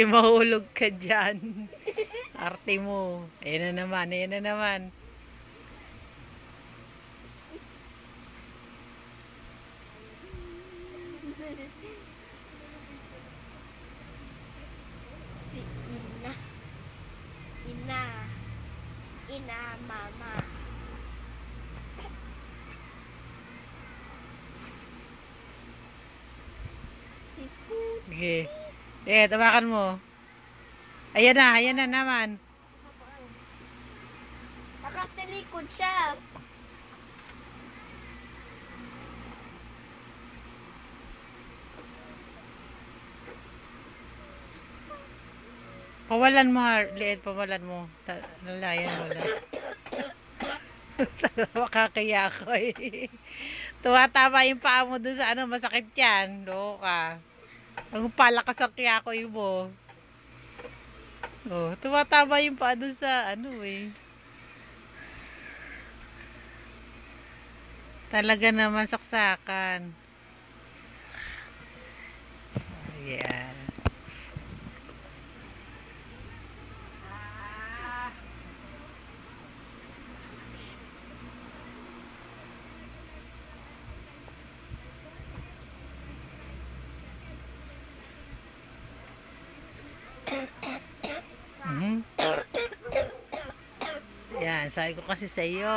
Mahulog ka dyan. Arte mo. Ayan na naman, ayan na naman. Ina, mama. Okay. Tawakan mo. Ayan na naman. Nakatalikod siya. Pawalan mo, Liet, pawalan mo. Nalayan mo lang. Makakaya ako eh. Tumatama yung paa mo dun sa masakit yan. Loka. Ang palakas ang kiyakoy mo. Oh, tumatama yung paa dun sa eh. Talaga naman saksakan. Yeah. Yan, sabi ko kasi sa iyo.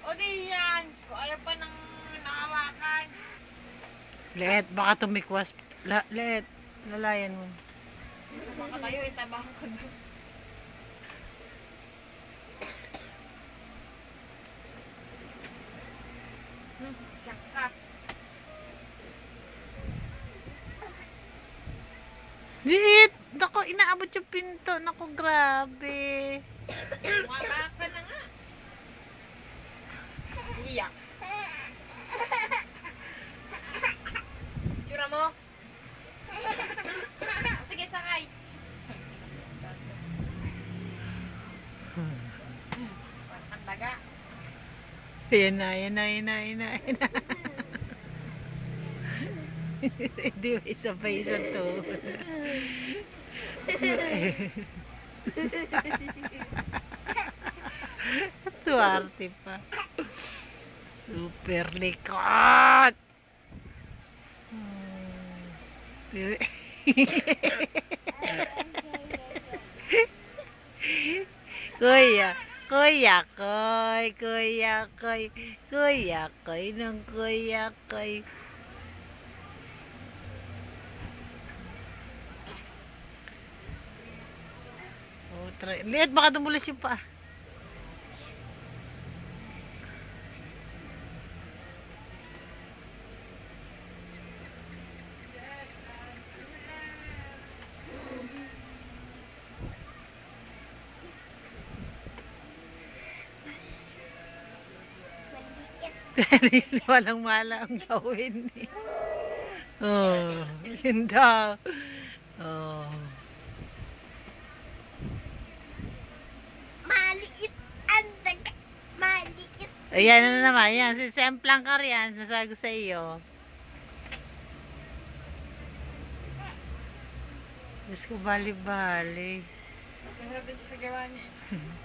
O di yan, ayaw pa nang nakawakan. Liet, baka tumikwas. Liet, lalayan mo. Baka tayo itabang ko doon. Tsaka. Liet! Naku, inaabot yung pinto. Naku, grabe. Wala ka na nga. Iyak. Tsura mo? Sige, sakay. Ang daga. Ayan na. Hindi mo isa-isa to. Tuwarte pa. Super likot. Kuya koy. Oh, Liet, baka dumulas yung paa. Walang mala ang gawin eh. Oh, yun daw. Oh. Maliit ang daga. Maliit. Ayan na naman. Yan. Semplang ka riyan. Nasabi ko sa iyo. Diyos ko, bali-bali. Sabi sa gawa niya.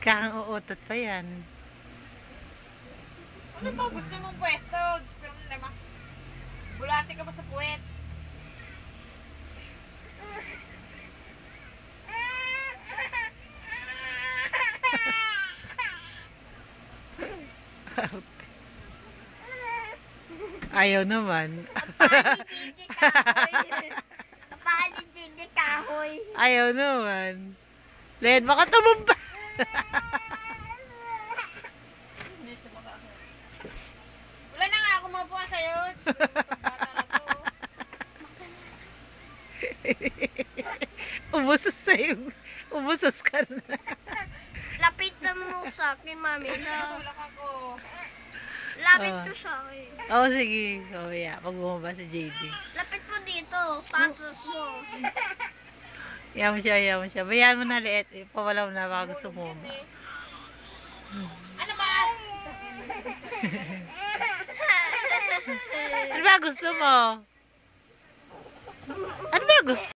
Kang uutot pa yan. Ano ba gusto mong pwesto? Diyos ko naman naman. Bulate ka ba sa puwet? Ayaw naman. Papaligid kahoy. Ayaw naman. Len, baka tumumba. Hindi siya makakain. Wala na nga ako mabuha sa'yo. Bata na to. Umusos ka na. Lapitan mo sa akin, mami. Tulak ako. Lapit Oh. ko sa akin. Oh, sige. Oh, yeah. Pag bumaba si JD. Lapit mo dito. Patos mo. Yaman siya, yaman siya. Bayan mo na, liit. Pawala mo na, baka gusto mo. Ano ba? Ano ba gusto mo? Ano ba gusto?